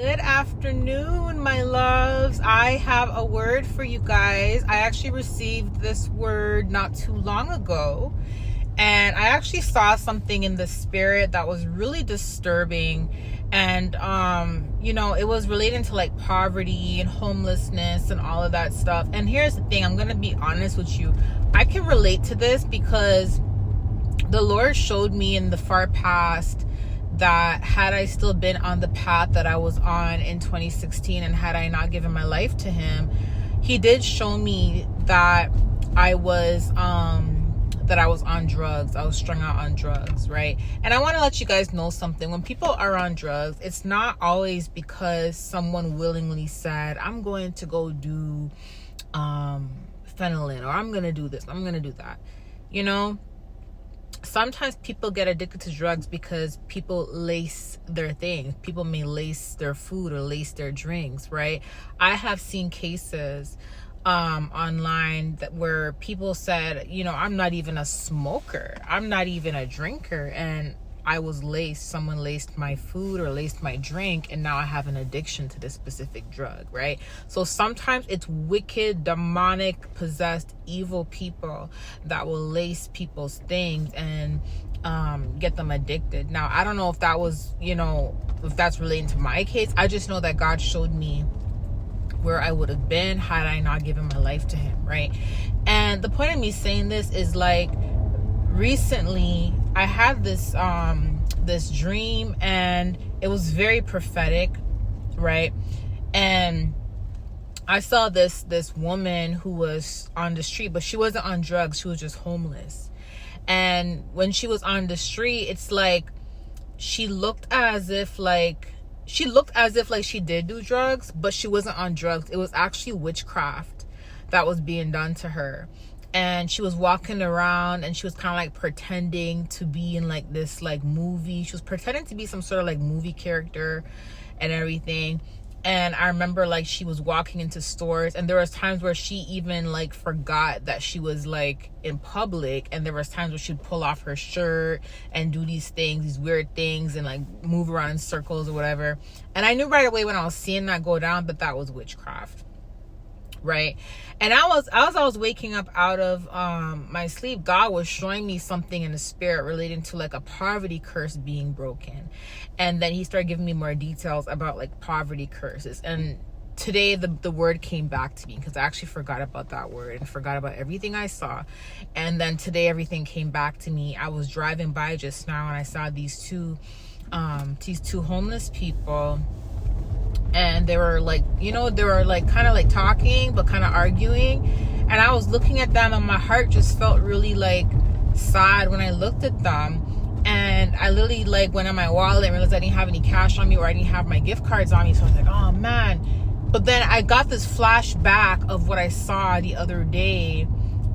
Good afternoon, my loves. I have a word for you guys. I actually received this word not too long ago, and I actually saw something in the spirit that was really disturbing. And it was relating to like poverty and homelessness and all of that stuff. And here's the thing, I'm gonna be honest with you. I can relate to this because the Lord showed me in the far past that had I still been on the path that I was on in 2016, and had I not given my life to him, he did show me that I was on drugs. I was strung out on drugs, right? And I want to let you guys know something. When people are on drugs, it's not always because someone willingly said, I'm going to go do phenylene, or I'm going to do this, I'm going to do that. Sometimes people get addicted to drugs because people lace their things. People may lace their food or lace their drinks, right? I have seen cases online where people said, I'm not even a smoker, I'm not even a drinker, and I was laced. Someone laced my food or laced my drink, and now I have an addiction to this specific drug, right? So sometimes it's wicked, demonic, possessed, evil people that will lace people's things and get them addicted. Now, I don't know if that was, if that's relating to my case. I just know that God showed me where I would have been had I not given my life to him, right? And the point of me saying this is, like, recently I had this dream, and it was very prophetic, right? And I saw this woman who was on the street, but she wasn't on drugs, she was just homeless. And when she was on the street, it's like she looked as if she did do drugs, but she wasn't on drugs. It was actually witchcraft that was being done to her. And she was walking around, and she was kind of like pretending to be in like this like movie. She was pretending to be some sort of like movie character and everything. And I remember, like, she was walking into stores, and there was times where she even like forgot that she was like in public, and there was times where she'd pull off her shirt and do these weird things, and like move around in circles or whatever. And I knew right away when I was seeing that go down that was witchcraft, right? And as I was waking up out of my sleep, God was showing me something in the spirit relating to like a poverty curse being broken. And then he started giving me more details about like poverty curses. And today the word came back to me, because I actually forgot about that word and forgot about everything I saw. And then today everything came back to me. I was driving by just now, and I saw these two homeless people. And they were like, kind of like talking, but kind of arguing. And I was looking at them, and my heart just felt really like sad when I looked at them. And I literally like went on my wallet and realized I didn't have any cash on me, or I didn't have my gift cards on me. So I was like, oh man. But then I got this flashback of what I saw the other day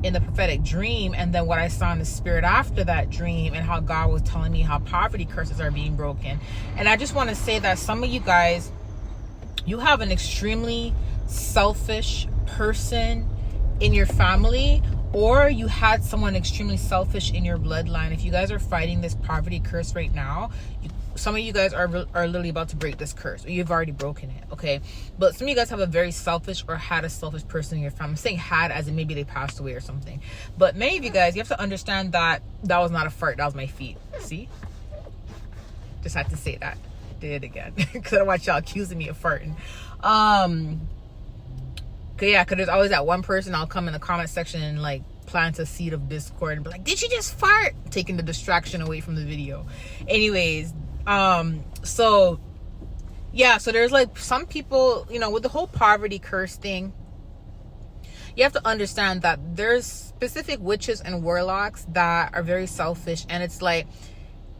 in the prophetic dream, and then what I saw in the spirit after that dream, and how God was telling me how poverty curses are being broken. And I just want to say that some of you guys, you have an extremely selfish person in your family, or you had someone extremely selfish in your bloodline. If you guys are fighting this poverty curse right now, some of you guys are literally about to break this curse, or you've already broken it, okay? But some of you guys have a very selfish, or had a selfish person in your family. I'm saying had as in maybe they passed away or something. But many of you guys, you have to understand that that was not a fart, that was my feet. See? Just had to say that. Did it again, because I don't want y'all accusing me of farting. Because there's always that one person, I'll come in the comment section and like plant a seed of discord and be like, did you just fart? Taking the distraction away from the video. Anyways, so there's like some people, with the whole poverty curse thing, you have to understand that there's specific witches and warlocks that are very selfish. And it's like,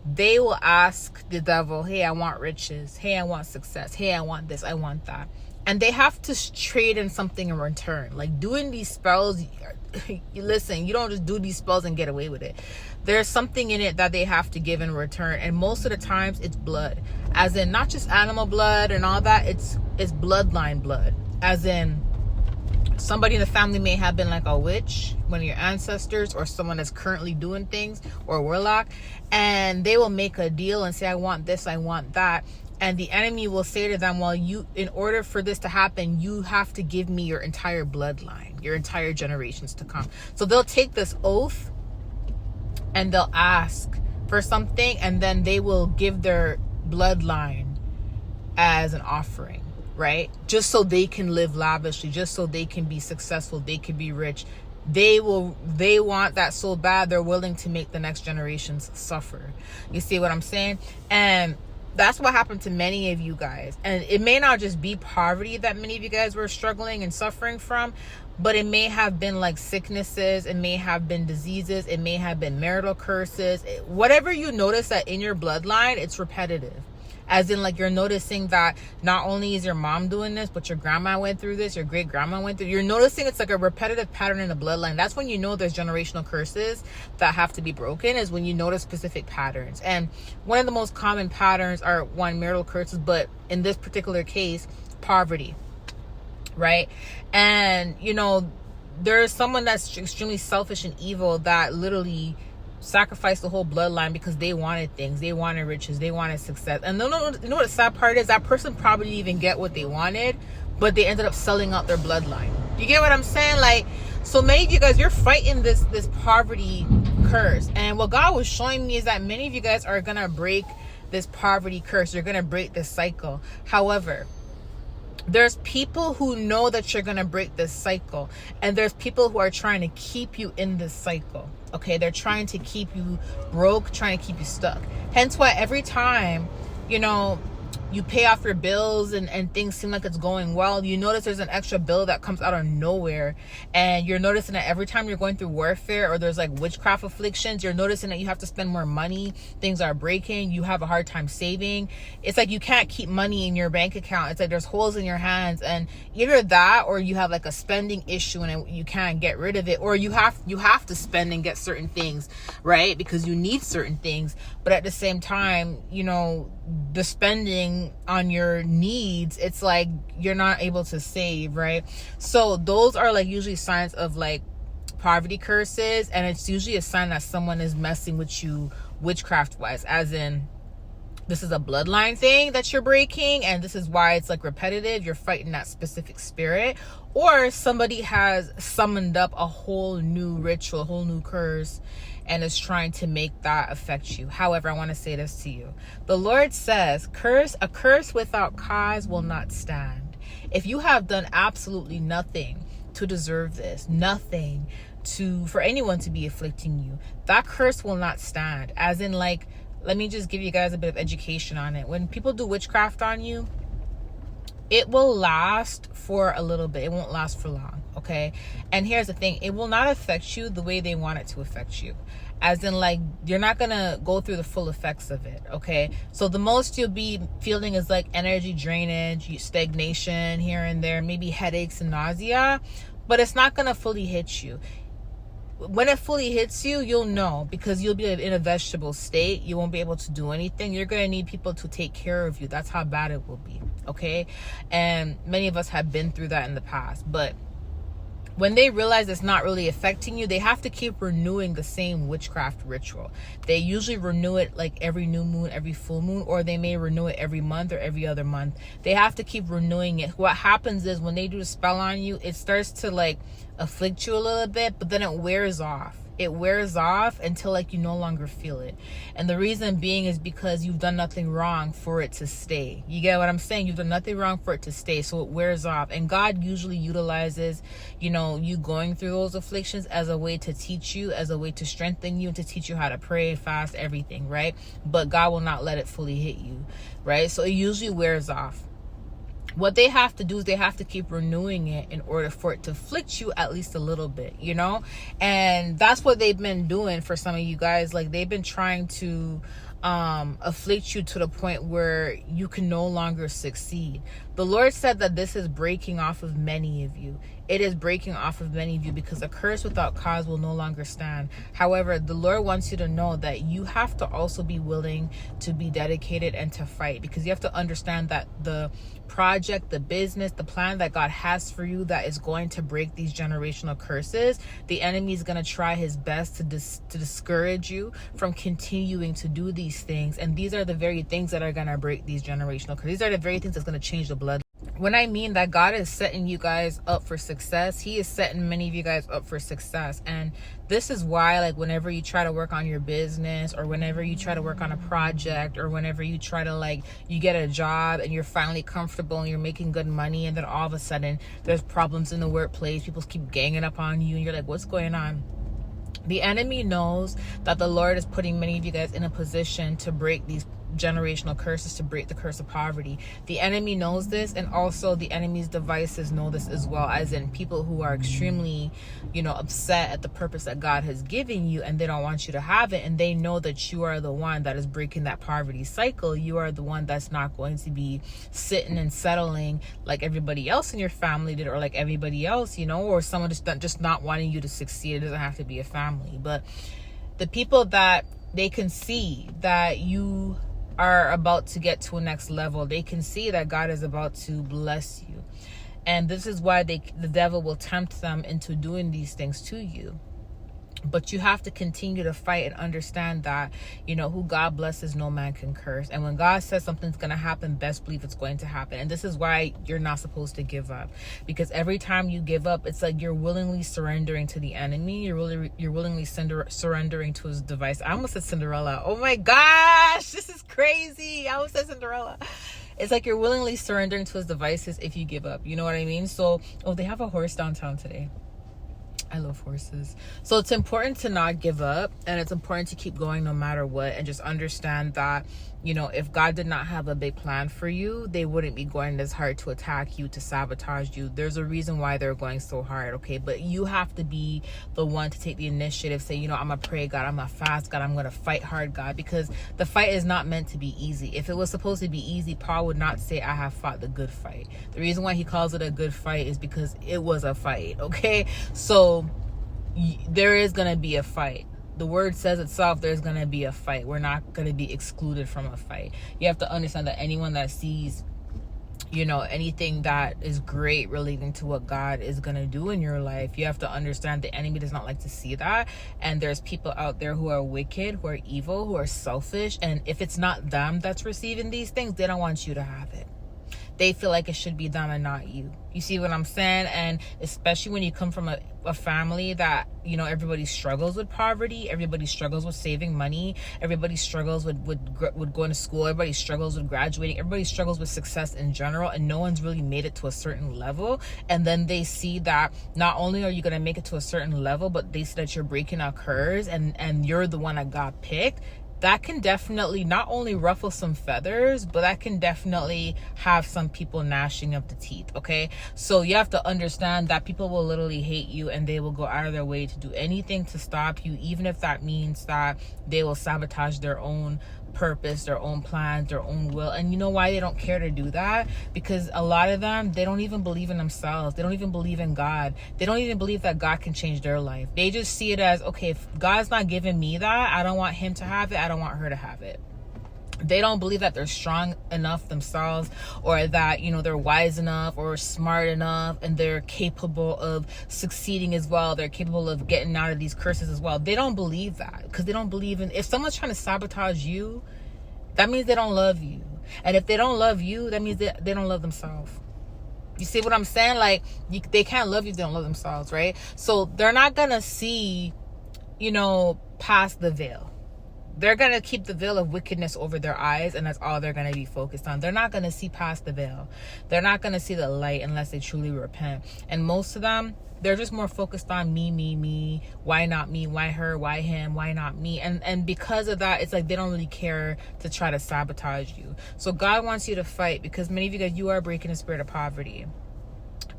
they will ask the devil, hey, I want riches. Hey, I want success. Hey, I want this. I want that. And they have to trade in something in return. Like doing these spells, listen, you don't just do these spells and get away with it. There's something in it that they have to give in return. And most of the times it's blood. As in not just animal blood and all that. It's bloodline blood. As in somebody in the family may have been like a witch, one of your ancestors, or someone that's currently doing things, or a warlock, and they will make a deal and say, I want this, I want that. And the enemy will say to them, well, in order for this to happen, you have to give me your entire bloodline, your entire generations to come. So they'll take this oath and they'll ask for something, and then they will give their bloodline as an offering, right? Just so they can live lavishly, just so they can be successful, they can be rich. They want that so bad, they're willing to make the next generations suffer. You see what I'm saying? And that's what happened to many of you guys. And it may not just be poverty that many of you guys were struggling and suffering from, but it may have been like sicknesses, it may have been diseases, it may have been marital curses. Whatever you notice that in your bloodline, it's repetitive. As in, like, you're noticing that not only is your mom doing this, but your grandma went through this, your great grandma went through. You're noticing it's like a repetitive pattern in the bloodline. That's when you know there's generational curses that have to be broken, is when you notice specific patterns. And one of the most common patterns are, one, marital curses, but in this particular case, poverty, right? And, you know, there's someone that's extremely selfish and evil that literally sacrificed the whole bloodline because they wanted things, they wanted riches, they wanted success. And you know what the sad part is? That person probably didn't even get what they wanted, but they ended up selling out their bloodline. You get what I'm saying? Like, so many of you guys, you're fighting this poverty curse. And what God was showing me is that many of you guys are gonna break this poverty curse. You're gonna break this cycle. However, there's people who know that you're going to break this cycle, and there's people who are trying to keep you in this cycle. Okay, they're trying to keep you broke, trying to keep you stuck. Hence why every time, you know, you pay off your bills and things seem like it's going well, you notice there's an extra bill that comes out of nowhere. And you're noticing that every time you're going through warfare, or there's like witchcraft afflictions, you're noticing that you have to spend more money, things are breaking, you have a hard time saving. It's like you can't keep money in your bank account. It's like there's holes in your hands, and either that, or you have like a spending issue and you can't get rid of it, or you have to spend and get certain things, right? Because you need certain things. But at the same time, you know, the spending on your needs, it's like you're not able to save, right? So those are like usually signs of like poverty curses, and it's usually a sign that someone is messing with you witchcraft wise, as in this is a bloodline thing that you're breaking, and this is why it's like repetitive. You're fighting that specific spirit, or somebody has summoned up a whole new ritual, a whole new curse, and is trying to make that affect you. However, I want to say this to you. The Lord says, a curse without cause will not stand. If you have done absolutely nothing to deserve this, nothing for anyone to be afflicting you, that curse will not stand. As in, like, let me just give you guys a bit of education on it. When people do witchcraft on you, it will last for a little bit. It won't last for long, okay? And here's the thing. It will not affect you the way they want it to affect you. As in, like, you're not going to go through the full effects of it, okay? So the most you'll be feeling is like energy drainage, stagnation here and there, maybe headaches and nausea, but it's not going to fully hit you. When it fully hits you, you'll know, because you'll be in a vegetable state. You won't be able to do anything. You're going to need people to take care of you. That's how bad it will be, okay? And many of us have been through that in the past. But when they realize it's not really affecting you, they have to keep renewing the same witchcraft ritual. They usually renew it like every new moon, every full moon, or they may renew it every month or every other month. They have to keep renewing it. What happens is when they do a spell on you, it starts to like afflict you a little bit, but then it wears off. It wears off until like you no longer feel it. And the reason being is because you've done nothing wrong for it to stay. You get what I'm saying? You've done nothing wrong for it to stay. So it wears off. And God usually utilizes, you know, you going through those afflictions as a way to teach you, as a way to strengthen you, to teach you how to pray, fast, everything, right? But God will not let it fully hit you, right? So it usually wears off. What they have to do is they have to keep renewing it in order for it to afflict you at least a little bit, you know? And that's what they've been doing for some of you guys. Like, they've been trying to afflict you to the point where you can no longer succeed. The Lord said that this is breaking off of many of you. it is breaking off of many of you, because a curse without cause will no longer stand. However, the Lord wants you to know that you have to also be willing to be dedicated and to fight, because you have to understand that the project, the business, the plan that God has for you that is going to break these generational curses, the enemy is going to try his best to discourage you from continuing to do these things. And these are the very things that are going to break these generational curses. These are the very things that's going to change the blood. When I mean that God is setting you guys up for success, he is setting many of you guys up for success. And this is why, like, whenever you try to work on your business, or whenever you try to work on a project, or whenever you try to, like, you get a job and you're finally comfortable and you're making good money, and then all of a sudden there's problems in the workplace, people keep ganging up on you, and you're like, what's going on? The enemy knows that the Lord is putting many of you guys in a position to break these generational curses, to break the curse of poverty. The enemy knows this, and also the enemy's devices know this as well, as in people who are extremely, upset at the purpose that God has given you, and they don't want you to have it, and they know that you are the one that is breaking that poverty cycle. You are the one that's not going to be sitting and settling like everybody else in your family did, or like everybody else, or someone just not wanting you to succeed. It doesn't have to be a family, but the people that they can see that you are about to get to a next level, they can see that God is about to bless you, and this is why the devil will tempt them into doing these things to you. But you have to continue to fight and understand that, who God blesses, no man can curse. And when God says something's going to happen, best believe it's going to happen. And this is why you're not supposed to give up. Because every time you give up, it's like you're willingly surrendering to the enemy. You're willingly surrendering to his device. I almost said Cinderella. Oh my gosh, this is crazy. I almost said Cinderella. It's like you're willingly surrendering to his devices if you give up. You know what I mean? So, they have a horse downtown today. I love horses. So it's important to not give up, and it's important to keep going no matter what, and just understand that, if God did not have a big plan for you, they wouldn't be going this hard to attack you, to sabotage you. There's a reason why they're going so hard, okay? But you have to be the one to take the initiative, say, I'm gonna pray, God, I'm gonna fast, God, I'm gonna fight hard, God, because the fight is not meant to be easy. If it was supposed to be easy, Paul would not say, I have fought the good fight. The reason why he calls it a good fight is because it was a fight, okay? So there is gonna be a fight. The word says itself, there's going to be a fight. We're not going to be excluded from a fight. You have to understand that anyone that sees, anything that is great relating to what God is going to do in your life, you have to understand the enemy does not like to see that. And there's people out there who are wicked, who are evil, who are selfish. And if it's not them that's receiving these things, they don't want you to have it. They feel like it should be them and not you. You see what I'm saying? And especially when you come from a family that, everybody struggles with poverty. Everybody struggles with saving money. Everybody struggles with going to school. Everybody struggles with graduating. Everybody struggles with success in general. And no one's really made it to a certain level. And then they see that not only are you going to make it to a certain level, but they see that you're breaking a curse and you're the one that got picked. That can definitely not only ruffle some feathers, but that can definitely have some people gnashing of the teeth, okay? So you have to understand that people will literally hate you, and they will go out of their way to do anything to stop you, even if that means that they will sabotage their own purpose, their own plans, their own will. And you know why they don't care to do that? Because a lot of them, they don't even believe in themselves. They don't even believe in God. They don't even believe that God can change their life. They just see it as, okay, if God's not giving me that, I don't want him to have it, I don't want her to have it. They don't believe that they're strong enough themselves, or that, they're wise enough or smart enough, and they're capable of succeeding as well. They're capable of getting out of these curses as well. They don't believe that, because they don't believe in, if someone's trying to sabotage you, that means they don't love you. And if they don't love you, that means they don't love themselves. You see what I'm saying? Like, they can't love you if they don't love themselves, right? So they're not going to see, past the veil. They're going to keep the veil of wickedness over their eyes, and that's all they're going to be focused on. They're not going to see past the veil. They're not going to see the light unless they truly repent. And most of them, they're just more focused on me. Why not me? Why her? Why him? Why not me? And because of that, it's like they don't really care to try to sabotage you. So God wants you to fight, because many of you guys, you are breaking the spirit of poverty.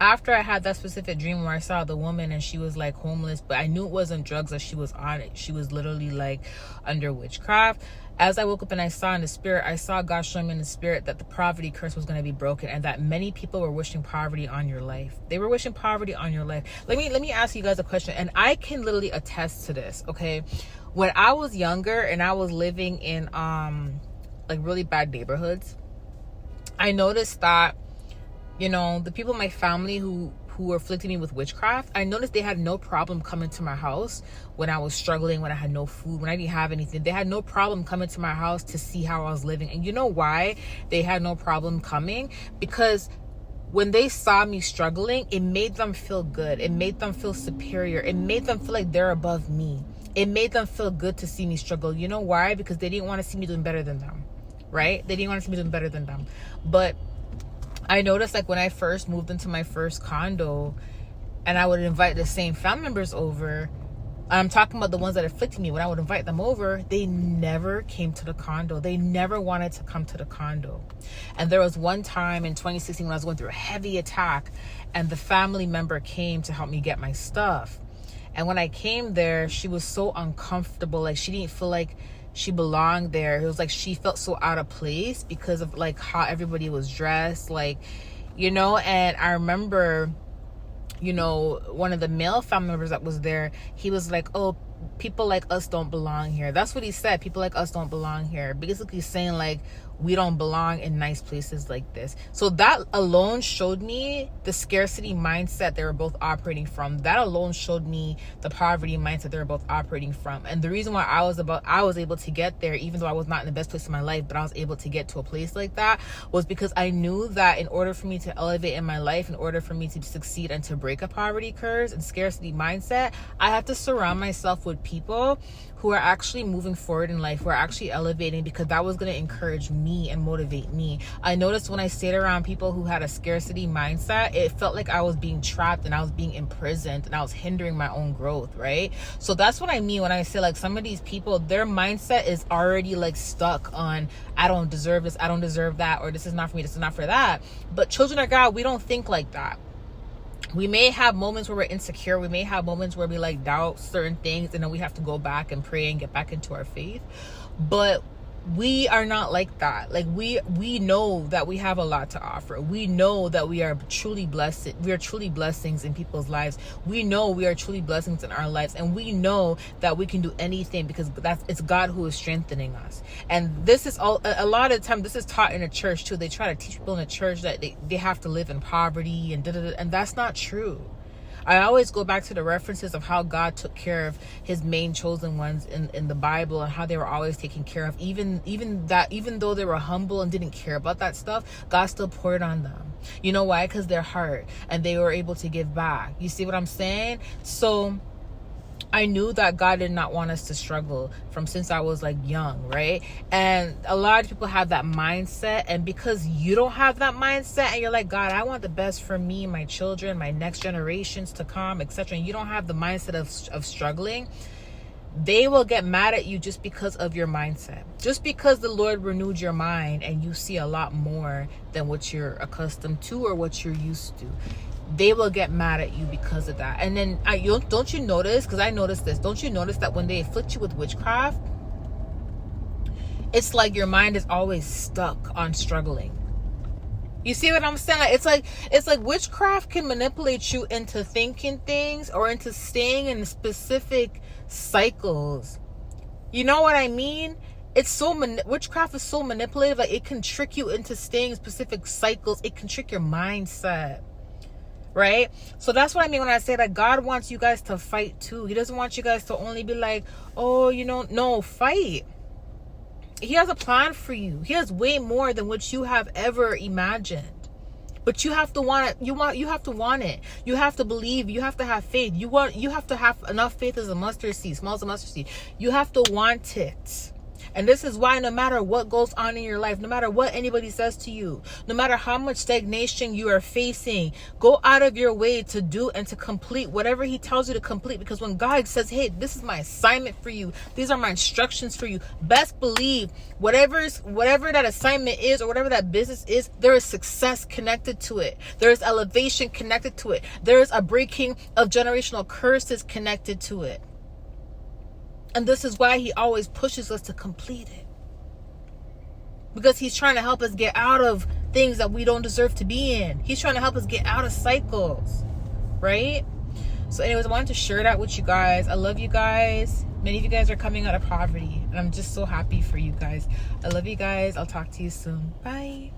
After I had that specific dream where I saw the woman and she was like homeless, but I knew it wasn't drugs that she was on. It she was literally like under witchcraft. As I woke up and I saw in the spirit, I saw God showing me in the spirit that the poverty curse was going to be broken, and that many people were wishing poverty on your life. They were wishing poverty on your life. Let me ask you guys a question, and I can literally attest to this. Okay, when I was younger and I was living in like really bad neighborhoods, I noticed that, you know, the people in my family who were afflicting me with witchcraft, I noticed they had no problem coming to my house when I was struggling, when I had no food, when I didn't have anything. They had no problem coming to my house to see how I was living. And you know why they had no problem coming? Because when they saw me struggling, it made them feel good. It made them feel superior. It made them feel like they're above me. It made them feel good to see me struggle. You know why? Because they didn't want to see me doing better than them, right? They didn't want to see me doing better than them. But I noticed, like, when I first moved into my first condo and I would invite the same family members over, I'm talking about the ones that afflicted me, when I would invite them over, they never came to the condo. They never wanted to come to the condo. And there was one time in 2016 when I was going through a heavy attack, and the family member came to help me get my stuff. And when I came there, she was so uncomfortable. Like, she didn't feel like she belonged there. It was like she felt so out of place because of like how everybody was dressed, like, you know. And I remember, you know, one of the male family members that was there, he was like, oh, people like us don't belong here. That's what he said. People like us don't belong here. Basically saying like, we don't belong in nice places like this. So that alone showed me the scarcity mindset they were both operating from. That alone showed me the poverty mindset they were both operating from. And the reason why I was able to get there, even though I was not in the best place in my life, but I was able to get to a place like that, was because I knew that in order for me to elevate in my life, in order for me to succeed and to break a poverty curse and scarcity mindset, I had to surround myself with people who are actually moving forward in life, who are actually elevating, because that was going to encourage me and motivate me. I noticed when I stayed around people who had a scarcity mindset, it felt like I was being trapped and I was being imprisoned and I was hindering my own growth, right? So that's what I mean when I say like some of these people, their mindset is already like stuck on, I don't deserve this, I don't deserve that, or this is not for me, this is not for that. But children of God, we don't think like that. We may have moments where we're insecure. We may have moments where we like doubt certain things, and then we have to go back and pray and get back into our faith. But we are not like that. Like we know that we have a lot to offer. We know that we are truly blessed. We are truly blessings in people's lives. We know we are truly blessings in our lives, and we know that we can do anything because it's God who is strengthening us. And this is all, a lot of the time this is taught in a church too. They try to teach people in a church that they have to live in poverty and and that's not true. I always go back to the references of how God took care of his main chosen ones in the Bible, and how they were always taken care of. Even though they were humble and didn't care about that stuff, God still poured on them. You know why? Because their heart, and they were able to give back. You see what I'm saying? So I knew that God did not want us to struggle from since I was like young, right? And a lot of people have that mindset, and because you don't have that mindset and you're like, God, I want the best for me, my children, my next generations to come, etc., and you don't have the mindset of struggling, they will get mad at you just because of your mindset. Just because the Lord renewed your mind and you see a lot more than what you're accustomed to or what you're used to, they will get mad at you because of that. And then don't you notice, because I noticed this, don't you notice that when they afflict you with witchcraft, it's like your mind is always stuck on struggling? You see what I'm saying? Like, it's like witchcraft can manipulate you into thinking things or into staying in specific cycles. You know what I mean? Witchcraft is so manipulative. Like, it can trick you into staying in specific cycles. It can trick your mindset. Right? So that's what I mean when I say that God wants you guys to fight too. He doesn't want you guys to only be like, oh, no, fight. He has a plan for you. He has way more than what you have ever imagined. But you have to want it. You have to want it. You have to believe. You have to have faith. You have to have enough faith as a mustard seed, small as a mustard seed. You have to want it. And this is why no matter what goes on in your life, no matter what anybody says to you, no matter how much stagnation you are facing, go out of your way to do and to complete whatever he tells you to complete. Because when God says, hey, this is my assignment for you, these are my instructions for you, best believe whatever that assignment is or whatever that business is, there is success connected to it. There is elevation connected to it. There is a breaking of generational curses connected to it. And this is why he always pushes us to complete it. Because he's trying to help us get out of things that we don't deserve to be in. He's trying to help us get out of cycles. Right? So anyways, I wanted to share that with you guys. I love you guys. Many of you guys are coming out of poverty. And I'm just so happy for you guys. I love you guys. I'll talk to you soon. Bye.